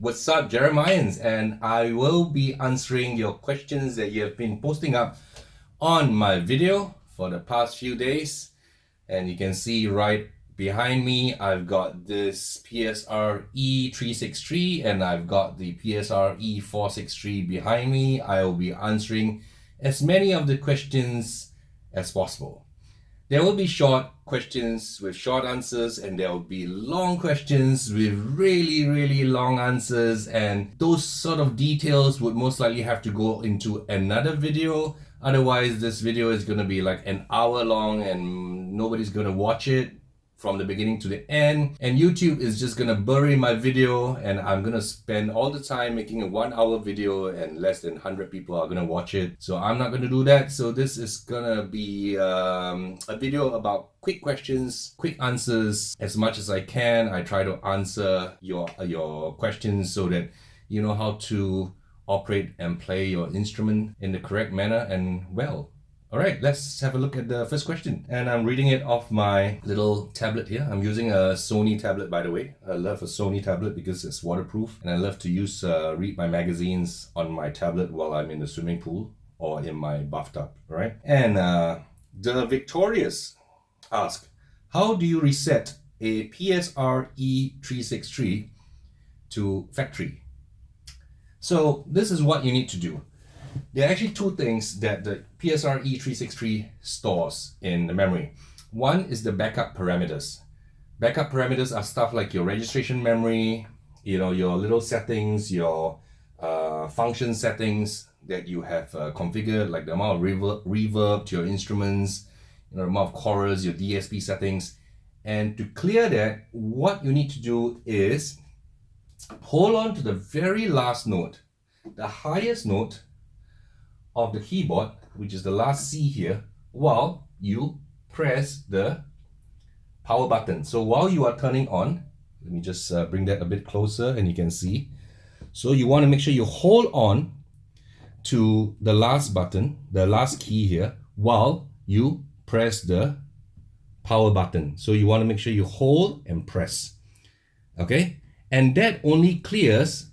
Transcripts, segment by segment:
What's up, Jeremiahans? And I will be answering your questions that you have been posting up on my video for the past few days. And you can see right behind me, I've got this PSR-E363 and I've got the PSR-E463 behind me. I will be answering as many of the questions as possible. There will be short questions with short answers, and there will be long questions with really long answers, and those sort of details would most likely have to go into another video. Otherwise, this video is going to be like an hour long and nobody's going to watch it from the beginning to the end, and YouTube is just gonna bury my video, and I'm gonna spend all the time making a 1 hour video and less than 100 people are gonna watch it. So I'm not gonna do that. So this is gonna be a video about quick questions, quick answers. As much as I can, I try to answer your questions so that you know how to operate and play your instrument in the correct manner and well. All right, let's have a look at the first question. And I'm reading it off my little tablet here. I'm using a Sony tablet, by the way. I love a Sony tablet because it's waterproof, and I love to read my magazines on my tablet while I'm in the swimming pool or in my bathtub, right? And the Victorious ask, how do you reset a PSR-E363 to factory? So this is what you need to do. There are actually two things that the PSR-E363 stores in the memory. One is the backup parameters. Backup parameters are stuff like your registration memory, your little settings, your function settings that you have configured, like the amount of reverb to your instruments, the amount of chorus, your DSP settings. And to clear that, what you need to do is hold on to the very last note, the highest note of the keyboard, which is the last C here, while you press the power button. So while you are turning on, let me just bring that a bit closer and you can see. So you want to make sure you hold on to the last button, the last key here, while you press the power button. So you want to make sure you hold and press. Okay? And that only clears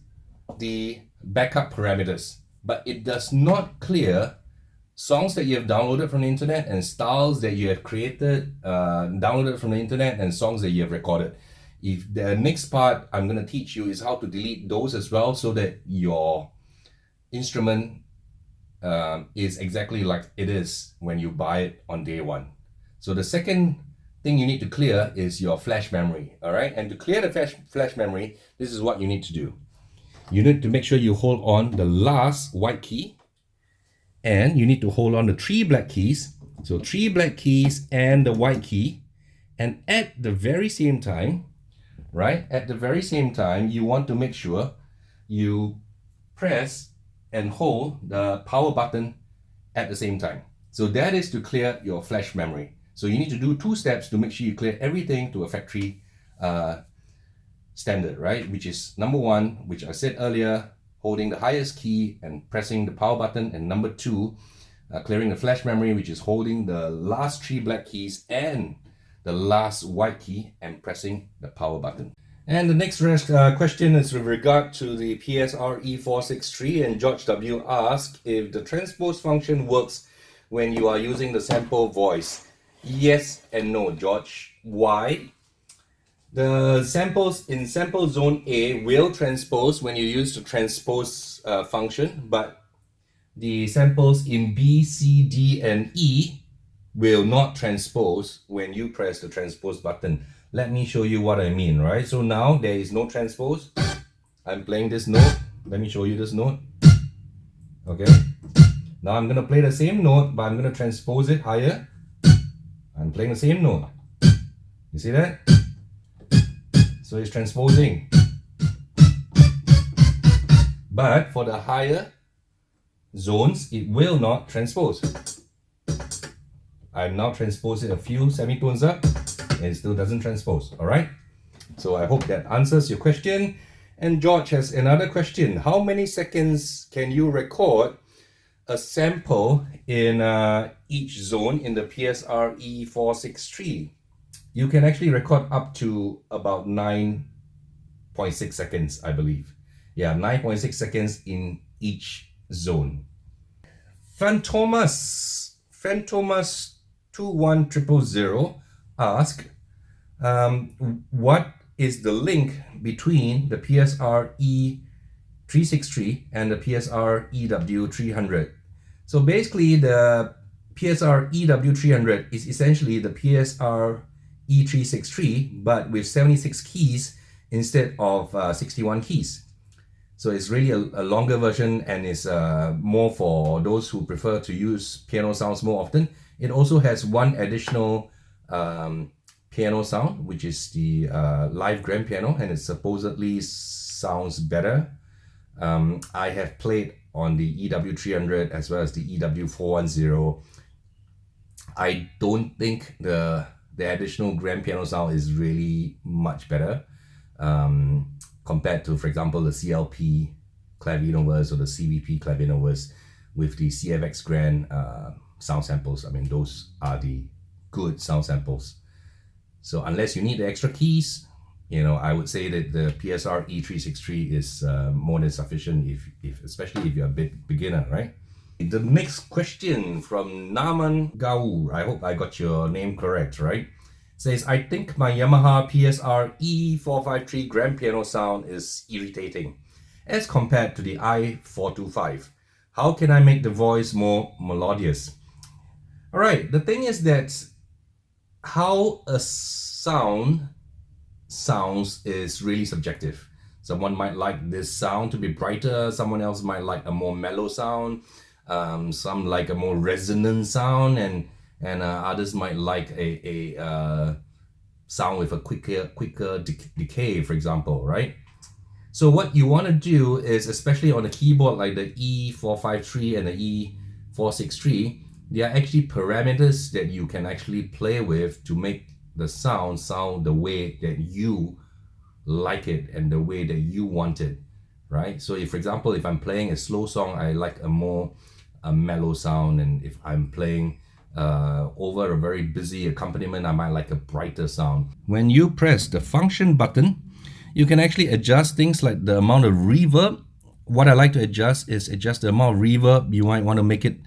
the backup parameters, but it does not clear songs that you have downloaded from the internet and styles that you have created, downloaded from the internet, and songs that you have recorded. If the next part I'm going to teach you is how to delete those as well, so that your instrument is exactly like it is when you buy it on day one. So the second thing you need to clear is your flash memory. All right, and to clear the flash memory, this is what you need to do. You need to make sure you hold on the last white key, and you need to hold on the 3 black keys. So 3 black keys and the white key, and at the very same time, right, at the very same time, you want to make sure you press and hold the power button at the same time. So that is to clear your flash memory. So you need to do 2 steps to make sure you clear everything to a factory standard, right? Which is number 1, which I said earlier, holding the highest key and pressing the power button, and number 2, clearing the flash memory, which is holding the last 3 black keys and the last white key and pressing the power button. And the next question is with regard to the PSR-E463, and George W asks if the transpose function works when you are using the sample voice. Yes and no, George. Why? The samples in sample zone A will transpose when you use the transpose function, but the samples in B, C, D, and E will not transpose when you press the transpose button. Let me show you what I mean, right? So now there is no transpose. I'm playing this note. Let me show you this note. Okay. Now I'm going to play the same note, but I'm going to transpose it higher. I'm playing the same note. You see that? So it's transposing. But for the higher zones, it will not transpose. I'm now transposing a few semitones up and it still doesn't transpose. Alright? So I hope that answers your question. And George has another question. How many seconds can you record a sample in each zone in the PSR-E463? You can actually record up to about 9.6 seconds, I believe. Yeah, 9.6 seconds in each zone. Phantomas 21000 ask, what is the link between the PSR-E363 and the PSR-EW400? So basically, the PSR-EW400 is essentially the PSR-E363, but with 76 keys instead of 61 keys. So it's really a longer version, and it's more for those who prefer to use piano sounds more often. It also has one additional piano sound, which is the live grand piano, and it supposedly sounds better. I have played on the EW300 as well as the EW410. I don't think the additional grand piano sound is really much better compared to, for example, the CLP Clavinovers or the CVP Clavinovers with the CFX Grand sound samples. I mean, those are the good sound samples. So unless you need the extra keys, you know, I would say that the PSR-E363 is more than sufficient, especially if you're a bit beginner, right? The next question from Naman Gaur, I hope I got your name correct, right? Says, I think my Yamaha PSR-E453 grand piano sound is irritating as compared to the i425. How can I make the voice more melodious? All right, the thing is that how a sound sounds is really subjective. Someone might like this sound to be brighter, someone else might like a more mellow sound, some like a more resonant sound, and others might like a sound with a quicker decay, for example, right? So what you want to do is, especially on a keyboard like the E453 and the E463, there are actually parameters that you can actually play with to make the sound the way that you like it and the way that you want it, right? So if, for example, if I'm playing a slow song, I like a more mellow sound, and if I'm playing over a very busy accompaniment, I might like a brighter sound. When you press the function button, you can actually adjust things like the amount of reverb. What I like to adjust is the amount of reverb. You might want to make it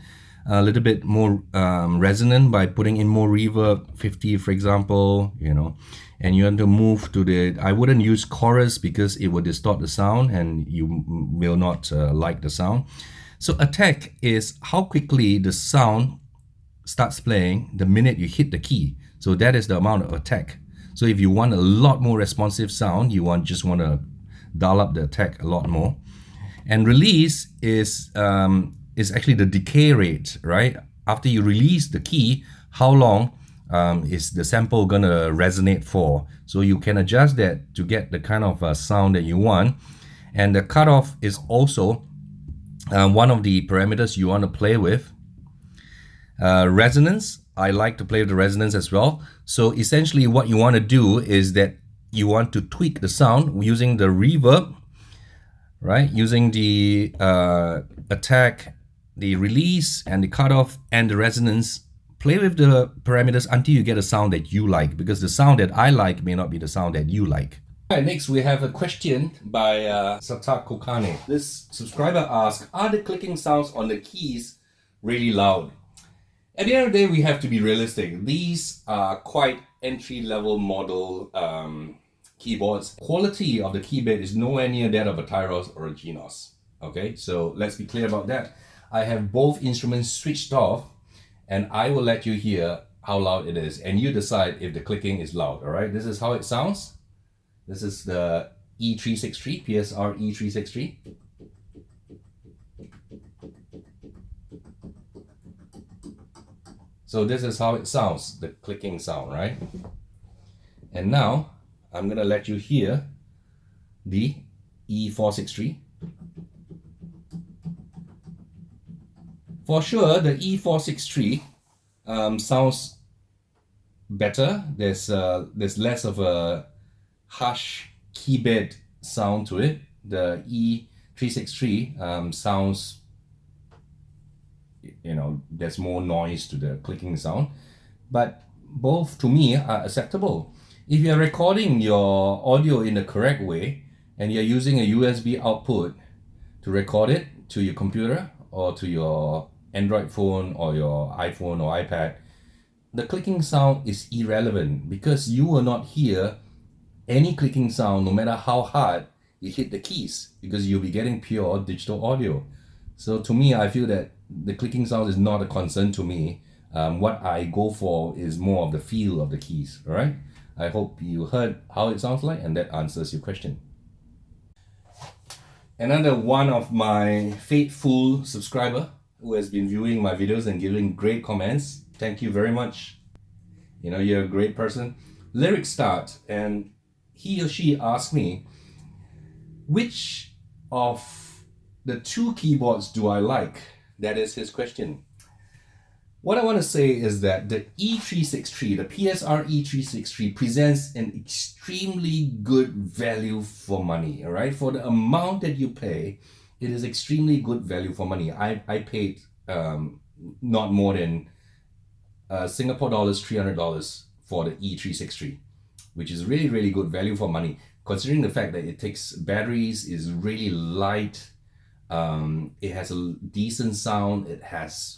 a little bit more resonant by putting in more reverb, 50 for example, you know. And you want to move to I wouldn't use chorus because it would distort the sound and you will not like the sound. So attack is how quickly the sound starts playing the minute you hit the key. So that is the amount of attack. So if you want a lot more responsive sound, you just want to dial up the attack a lot more. And release is actually the decay rate, right? After you release the key, how long is the sample gonna resonate for? So you can adjust that to get the kind of sound that you want. And the cutoff is also one of the parameters you want to play with. Resonance, I like to play with the resonance as well. So essentially what you want to do is that you want to tweak the sound using the reverb, right? Using the attack, the release, and the cutoff, and the resonance. Play with the parameters until you get a sound that you like, because the sound that I like may not be the sound that you like. All right, next we have a question by Satak Kokane. This subscriber asks, are the clicking sounds on the keys really loud? At the end of the day, we have to be realistic. These are quite entry-level model keyboards. Quality of the keyboard is nowhere near that of a Tyros or a Genos. Okay, so let's be clear about that. I have both instruments switched off, and I will let you hear how loud it is, and you decide if the clicking is loud. All right, this is how it sounds. This is the E363, PSR-E363. So this is how it sounds, the clicking sound, right? And now I'm gonna let you hear the E463. For sure, the E463 sounds better. There's less of a harsh keyboard sound to it. The E363 sounds, you know, there's more noise to the clicking sound, but both to me are acceptable. If you're recording your audio in the correct way and you're using a USB output to record it to your computer or to your Android phone or your iPhone or iPad, the clicking sound is irrelevant because you will not hear any clicking sound no matter how hard you hit the keys, because you'll be getting pure digital audio. So to me, I feel that the clicking sound is not a concern to me. What I go for is more of the feel of the keys, all right? I hope you heard how it sounds like and that answers your question. Another one of my faithful subscriber who has been viewing my videos and giving great comments. Thank you very much. You know, you're a great person. Lyric start, and he or she asked me, which of the two keyboards do I like? That is his question. What I want to say is that the E363, the PSR-E363 presents an extremely good value for money, all right? For the amount that you pay, it is extremely good value for money. I paid not more than Singapore dollars, $300 for the E363, which is really, really good value for money, considering the fact that it takes batteries, is really light, it has a decent sound, it has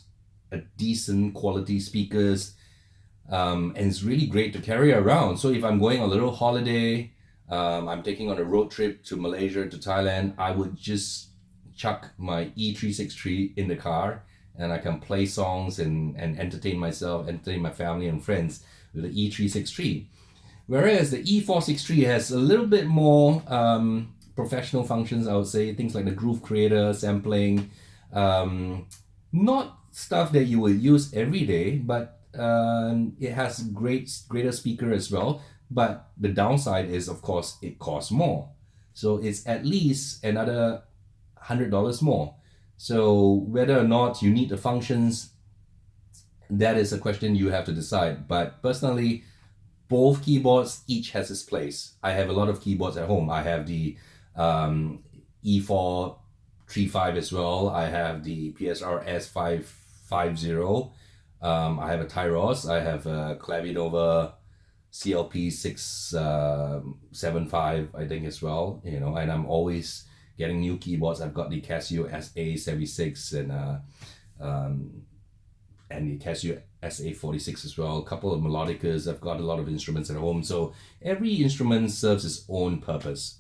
a decent quality speakers, and it's really great to carry around. So if I'm going on a little holiday, I'm taking on a road trip to Malaysia, to Thailand, I would just chuck my E363 in the car and I can play songs and entertain myself, entertain my family and friends with the E363. Whereas the E463 has a little bit more professional functions, I would say, things like the groove creator, sampling, not stuff that you will use every day, but it has greater speaker as well. But the downside is, of course, it costs more. So it's at least another $100 more. So whether or not you need the functions, that is a question you have to decide. But personally, both keyboards each has its place. I have a lot of keyboards at home. I have the E435 as well. I have the PSR-S550. I have a Tyros. I have a Clavinova CLP675, I think, as well. You know, and I'm always getting new keyboards. I've got the Casio SA76 and the Casio SA46 as well. A couple of melodicas. I've got a lot of instruments at home. So every instrument serves its own purpose.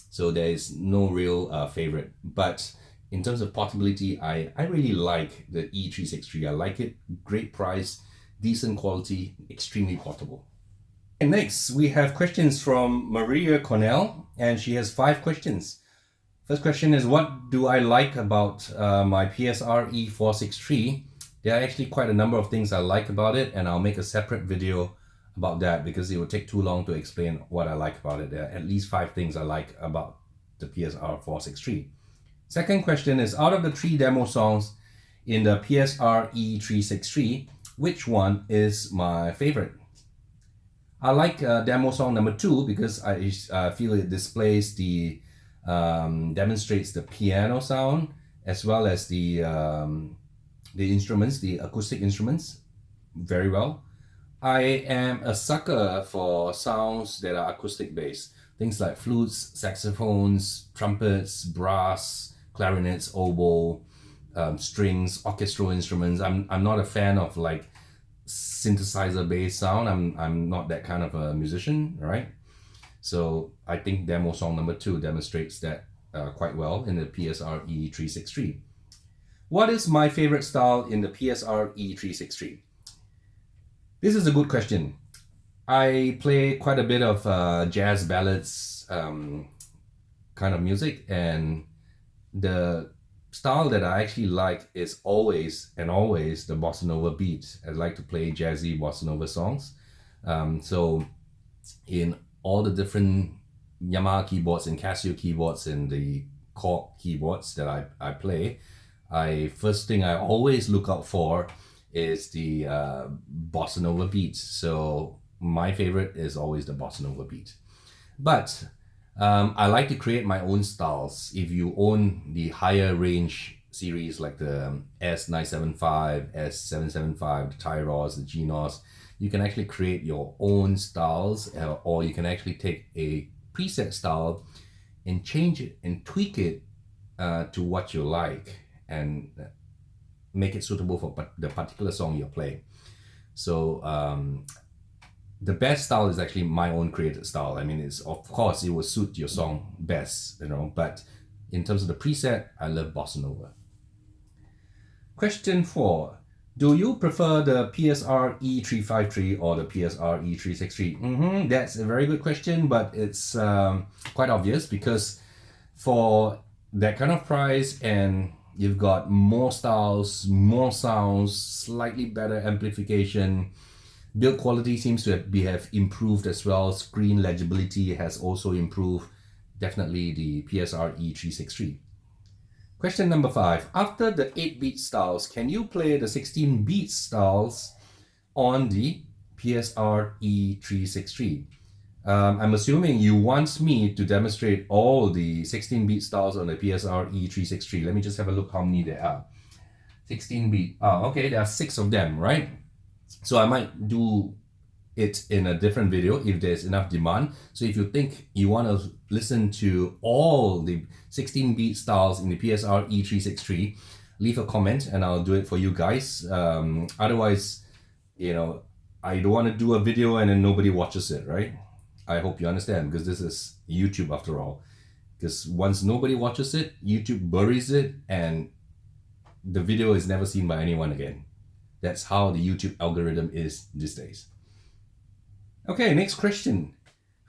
So there is no real favorite. But in terms of portability, I really like the E363. I like it. Great price, decent quality, extremely portable. And next, we have questions from Maria Cornell, and she has 5 questions. First question is, what do I like about my PSR-E463? There are actually quite a number of things I like about it, and I'll make a separate video about that because it would take too long to explain what I like about it. There are at least 5 things I like about the PSR-463. Second question is, out of the 3 demo songs in the PSR-E363, which one is my favorite? I like demo song number 2 because I feel it displays demonstrates the piano sound as well as the instruments, the acoustic instruments, very well. I am a sucker for sounds that are acoustic based. Things like flutes, saxophones, trumpets, brass, clarinets, oboe, strings, orchestral instruments. I'm not a fan of like synthesizer based sound. I'm not that kind of a musician, right? So I think demo song number 2 demonstrates that quite well in the PSR-E363. What is my favorite style in the PSR-E363? This is a good question. I play quite a bit of jazz ballads kind of music, and the style that I actually like is always the bossa nova beat. I like to play jazzy bossa nova songs. So in all the different Yamaha keyboards and Casio keyboards and the Korg keyboards that I play, first thing I always look out for is the bossa nova beats. So my favorite is always the bossa nova beat. But I like to create my own styles. If you own the higher range series like the S975, S775, the Tyros, the Genos, you can actually create your own styles, or you can actually take a preset style and change it and tweak it to what you like and make it suitable for the particular song you're playing. So the best style is actually my own created style. I mean, it's of course it will suit your song best, you know, but in terms of the preset, I love Bossa Nova. Question 4. Do you prefer the PSR-E353 or the PSR-E363? That's a very good question, but it's quite obvious because for that kind of price and you've got more styles, more sounds, slightly better amplification, build quality seems to have improved as well, screen legibility has also improved, definitely the PSR-E363. Question number 5. After the 8-beat styles, can you play the 16-beat styles on the PSR-E363? I'm assuming you want me to demonstrate all the 16-beat styles on the PSR-E363. Let me just have a look how many there are. 16-beat. Oh, okay, there are 6 of them, right? So I might do it in a different video if there's enough demand. So if you think you want to listen to all the 16-beat styles in the PSR-E363, leave a comment and I'll do it for you guys. Otherwise, you know, I don't want to do a video and then nobody watches it, right? I hope you understand, because this is YouTube after all. Because once nobody watches it, YouTube buries it and the video is never seen by anyone again. That's how the YouTube algorithm is these days. Okay, next question.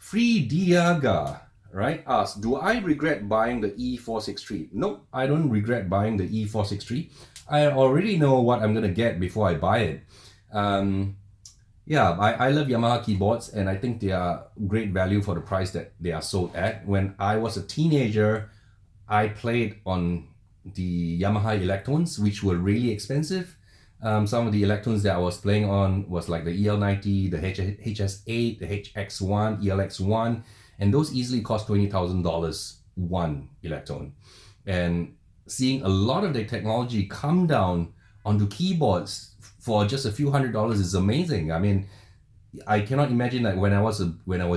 Freedia, right, asks, do I regret buying the E463? Nope, I don't regret buying the E463. I already know what I'm going to get before I buy it. Yeah, I love Yamaha keyboards and I think they are great value for the price that they are sold at. When I was a teenager, I played on the Yamaha Electrons, which were really expensive. Some of the Electrons that I was playing on was like the EL90, the HS8, the HX1, ELX1, and those easily cost $20,000 one Electron. And seeing a lot of the technology come down onto keyboards for just a few $100s is amazing. I mean, I cannot imagine that when I was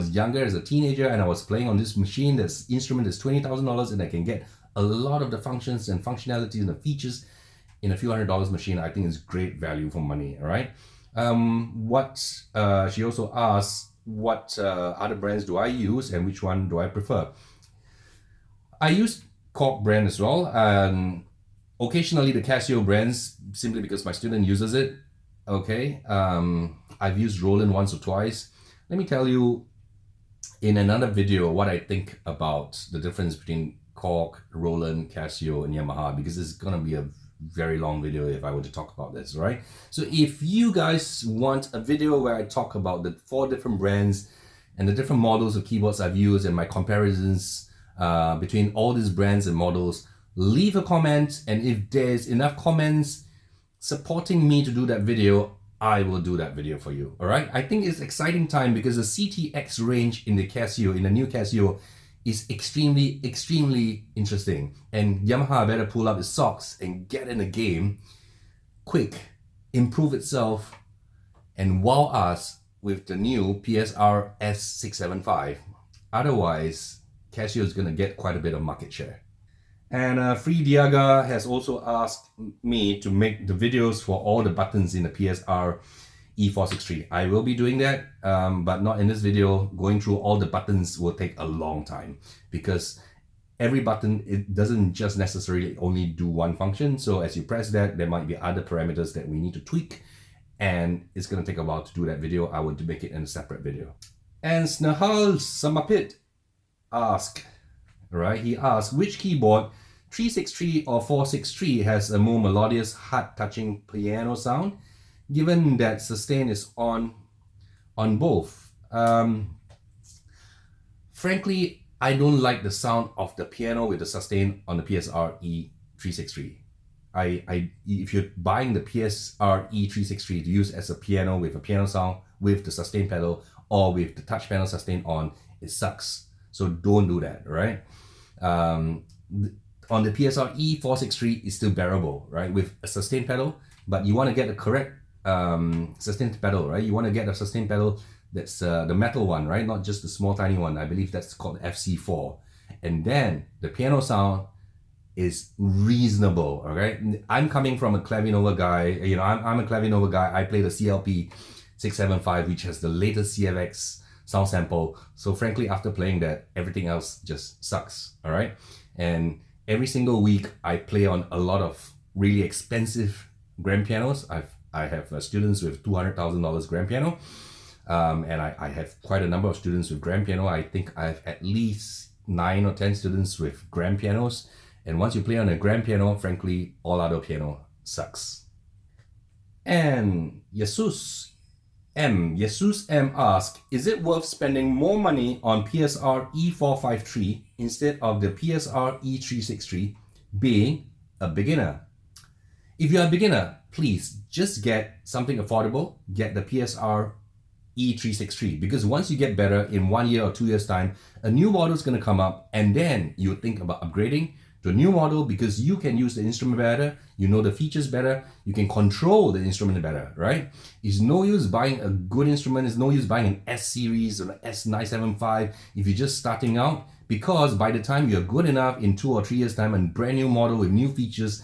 younger as a teenager and I was playing on this machine, this instrument is $20,000 and I can get a lot of the functions and functionalities and the features in a few $100s machine. I think is great value for money. All right. She also asks, what other brands do I use and which one do I prefer? I use Korg brand as well, and occasionally the Casio brands, simply because my student uses it. Okay. I've used Roland once or twice. Let me tell you in another video what I think about the difference between Korg, Roland, Casio, and Yamaha, because it's gonna be a very long video if I were to talk about this, right? So if you guys want a video where I talk about the 4 different brands and the different models of keyboards I've used and my comparisons between all these brands and models, leave a comment, and if there's enough comments supporting me to do that video, I will do that video for you. All right, I think it's exciting time because the CTX range in the Casio, in the new Casio, is extremely interesting, and Yamaha better pull up its socks and get in the game quick, improve itself, and wow us with the new PSR S675. Otherwise, Casio is going to get quite a bit of market share. And Freedia has also asked me to make the videos for all the buttons in the PSR-E463. I will be doing that, but not in this video. Going through all the buttons will take a long time because every button, it doesn't just necessarily only do one function. So as you press that, there might be other parameters that we need to tweak, and it's going to take a while to do that video. I will make it in a separate video. And Snehal Samapit asks, right? He asks, which keyboard, 363 or 463, has a more melodious, heart-touching piano sound, given that sustain is on both? Frankly, I don't like the sound of the piano with the sustain on the PSR-E363. If you're buying the PSR-E363 to use as a piano with a piano sound with the sustain pedal or with the touch panel sustain on, it sucks. So don't do that, right? On the PSR-E463, it's still bearable, right? With a sustain pedal, but you want to get the correct sustain pedal, right? You want to get a sustain pedal that's the metal one, right? Not just the small tiny one. I believe that's called FC4. and then the piano sound is reasonable. All right, I'm coming from a clavinova guy. You know, I'm a clavinova guy. I play the CLP 675, which has the latest CFX sound sample. So frankly, after playing that, everything else just sucks. All right, and every single week I play on a lot of really expensive grand pianos. I have students with $200,000 grand piano, and I have quite a number of students with grand piano. I think I have at least 9 or 10 students with grand pianos. And once you play on a grand piano, frankly, all other piano sucks. And Jesus M asked, is it worth spending more money on PSR-E453 instead of the PSR-E363 being a beginner? If you're a beginner, please just get something affordable, get the PSR-E363, because once you get better in 1 year or 2 years time, a new model is going to come up, and then you think about upgrading to a new model because you can use the instrument better, you know the features better, you can control the instrument better, right? It's no use buying a good instrument, it's no use buying an S series or an S975 if you're just starting out, because by the time you're good enough in 2 or 3 years time, a brand new model with new features,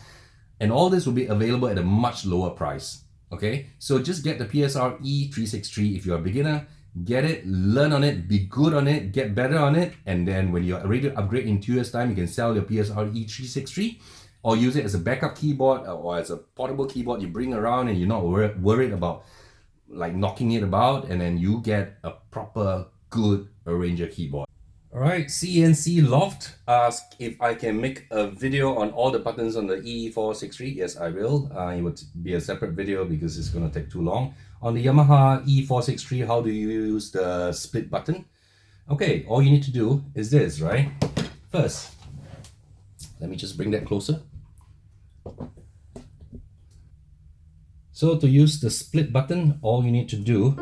and all this will be available at a much lower price. Okay, so just get the PSR-E363 if you're a beginner. Get it, learn on it, be good on it, get better on it, and then when you're ready to upgrade in 2 years time, you can sell your PSR-E363 or use it as a backup keyboard or as a portable keyboard you bring around, and you're not worried about like knocking it about, and then you get a proper good arranger keyboard. Alright, CNC Loft asked if I can make a video on all the buttons on the E463. Yes, I will. It would be a separate video because it's going to take too long. On the Yamaha E463, how do you use the split button? Okay, all you need to do is this, right? First, let me just bring that closer. So to use the split button, all you need to do,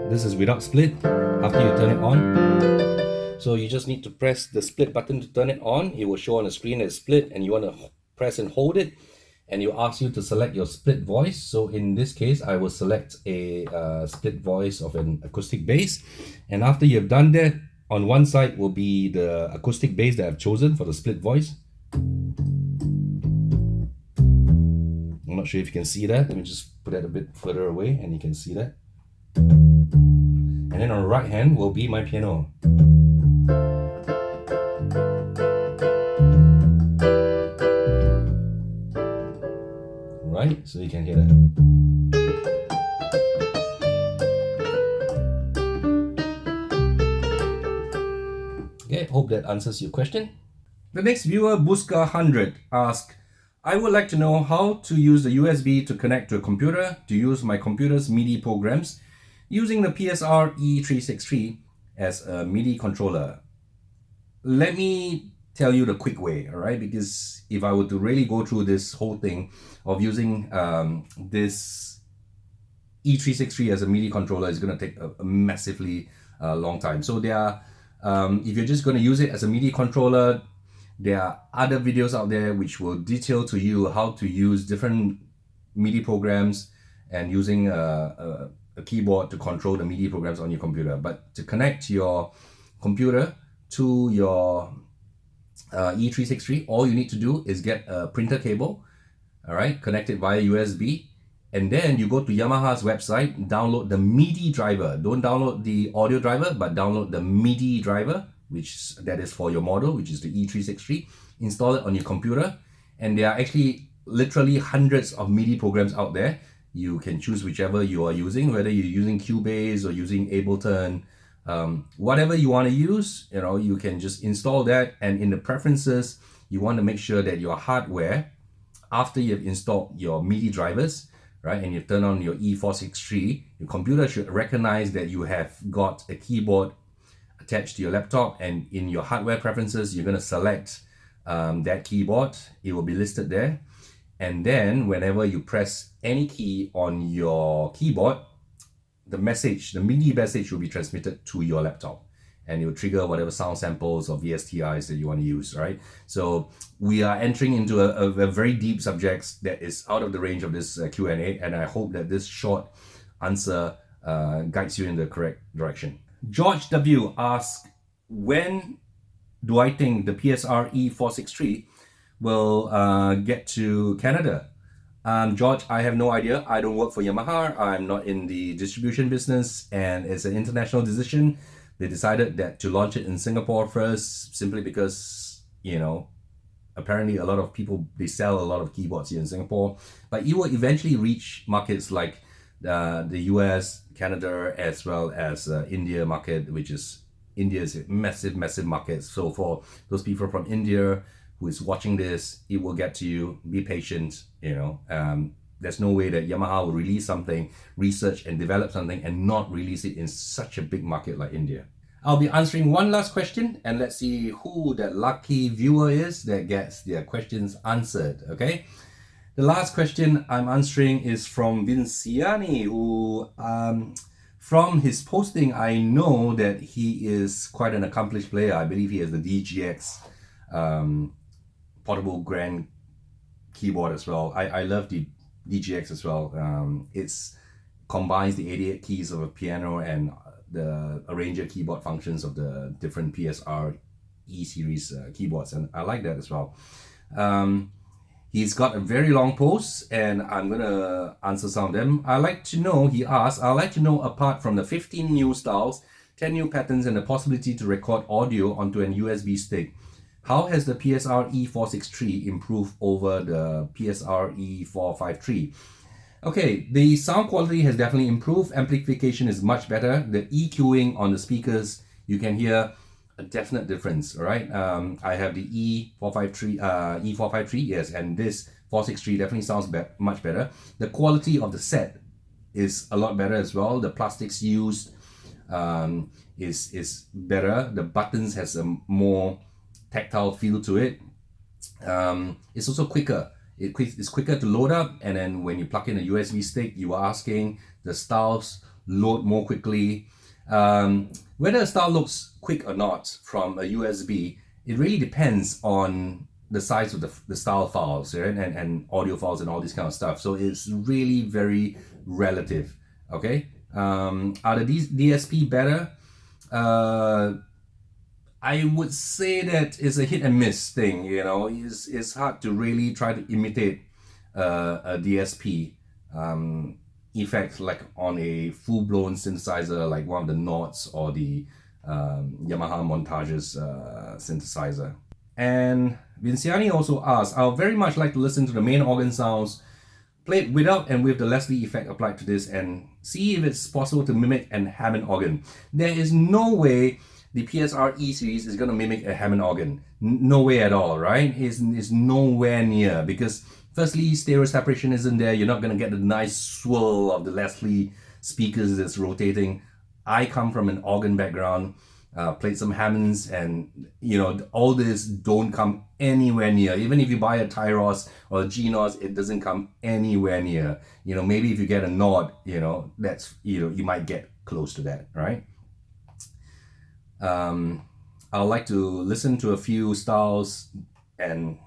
this is without split, after you turn it on. So you just need to press the split button to turn it on. It will show on the screen as split, and you want to press and hold it, and it will ask you to select your split voice. So in this case, I will select a split voice of an acoustic bass. And after you've done that, on one side will be the acoustic bass that I've chosen for the split voice. I'm not sure if you can see that. Let me just put that a bit further away and you can see that. And then on the right hand will be my piano. Right, so you can hear that. Okay, hope that answers your question. The next viewer, Buska100, asked, I would like to know how to use the USB to connect to a computer to use my computer's MIDI programs using the PSR-E363 as a MIDI controller. Let me tell you the quick way, all right? Because if I were to really go through this whole thing of using this E363 as a MIDI controller, is going to take a massively long time. So there are, if you're just going to use it as a MIDI controller, there are other videos out there which will detail to you how to use different MIDI programs and using a keyboard to control the MIDI programs on your computer. But to connect your computer to your E363, all you need to do is get a printer cable, all right, connect it via USB, and then you go to Yamaha's website, download the MIDI driver. Don't download the audio driver, but download the MIDI driver, which that is for your model, which is the E363. Install it on your computer, and there are actually literally hundreds of MIDI programs out there. You can choose whichever you are using, whether you're using Cubase or using Ableton. Whatever you want to use, you know, you can just install that, and in the preferences, you want to make sure that your hardware, after you've installed your MIDI drivers, right, and you turn on your E463, your computer should recognize that you have got a keyboard attached to your laptop, and in your hardware preferences, you're going to select that keyboard. It will be listed there, and then whenever you press any key on your keyboard, the MIDI message will be transmitted to your laptop, and it will trigger whatever sound samples or VSTIs that you want to use, right? So we are entering into a very deep subject that is out of the range of this Q&A, and I hope that this short answer guides you in the correct direction. George W. asks, when do I think the PSR-E463 will get to Canada? George, I have no idea. I don't work for Yamaha. I'm not in the distribution business, and it's an international decision. They decided that to launch it in Singapore first, simply because, you know, apparently a lot of people, they sell a lot of keyboards here in Singapore, but it will eventually reach markets like the US, Canada, as well as India market, which is India is a massive market. So for those people from India who is watching this, it will get to you. Be patient. You know, there's no way that Yamaha will release something, research and develop something, and not release it in such a big market like India. I'll be answering one last question, and let's see who that lucky viewer is that gets their questions answered. Okay, the last question I'm answering is from Vinciani, who from his posting, I know that he is quite an accomplished player. I believe he has the DGX portable grand keyboard as well. I love the DGX as well. It's combines the 88 keys of a piano and the arranger keyboard functions of the different PSR-E series keyboards, and I like that as well. He's got a very long post, and I'm gonna answer some of them. I'd like to know, he asked, I'd like to know, apart from the 15 new styles, 10 new patterns, and the possibility to record audio onto an USB stick, how has the PSR-E463 improved over the PSR-E453? Okay, the sound quality has definitely improved. Amplification is much better. The EQing on the speakers, you can hear a definite difference. All right, I have the E453, yes, and this 463 definitely sounds much better. The quality of the set is a lot better as well. The plastics used is better. The buttons has a more tactile feel to it. It's also quicker. It's quicker to load up, and then when you plug in a USB stick, you are asking, the styles load more quickly. Whether a style looks quick or not from a USB, it really depends on the size of the style files, right? and audio files and all this kind of stuff. So it's really very relative. Okay, are the DSP better? I would say that it's a hit and miss thing. You know, it's hard to really try to imitate a DSP effect like on a full-blown synthesizer like one of the Nords or the Yamaha Montages synthesizer. And Vinciani also asked, I would very much like to listen to the main organ sounds played without and with the Leslie effect applied to this, and see if it's possible to mimic an Hammond organ. There is no way the PSR-E series is going to mimic a Hammond organ. No way at all, right? It's nowhere near, because firstly, stereo separation isn't there. You're not going to get the nice swirl of the Leslie speakers that's rotating. I come from an organ background, played some Hammonds, and you know, all this don't come anywhere near. Even if you buy a Tyros or a G-Nos, it doesn't come anywhere near. You know, maybe if you get a Nord, you know, that's, you know, you might get close to that, right? I'd like to listen to a few styles and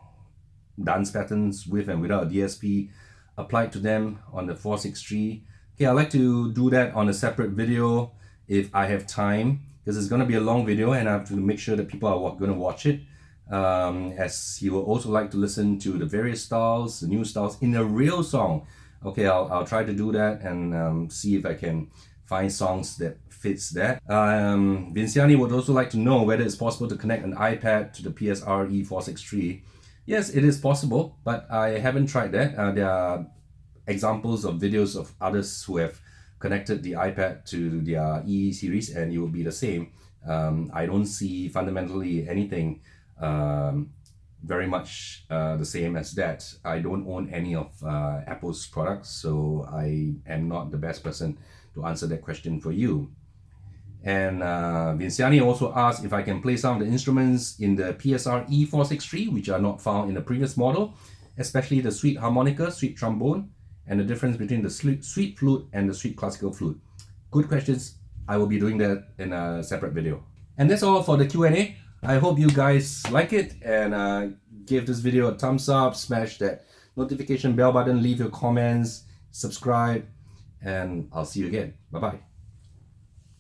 dance patterns with and without a DSP applied to them on the 463. Okay, I'd like to do that on a separate video if I have time, because it's going to be a long video and I have to make sure that people are going to watch it, as you will also like to listen to the various styles, the new styles in a real song. Okay, I'll try to do that and see if I can find songs that fits that. Vinciani would also like to know whether it's possible to connect an iPad to the PSR-E463. Yes, it is possible, but I haven't tried that. There are examples of videos of others who have connected the iPad to their E series, and it will be the same. I don't see fundamentally anything very much the same as that. I don't own any of Apple's products, so I am not the best person to answer that question for you. And Vinciani also asked if I can play some of the instruments in the PSR-E463 which are not found in the previous model, especially the sweet harmonica, sweet trombone, and the difference between the sweet flute and the sweet classical flute. Good questions. I will be doing that in a separate video. And that's all for the Q&A. I hope you guys like it, and give this video a thumbs up, smash that notification bell button, leave your comments, subscribe, and I'll see you again. Bye-bye.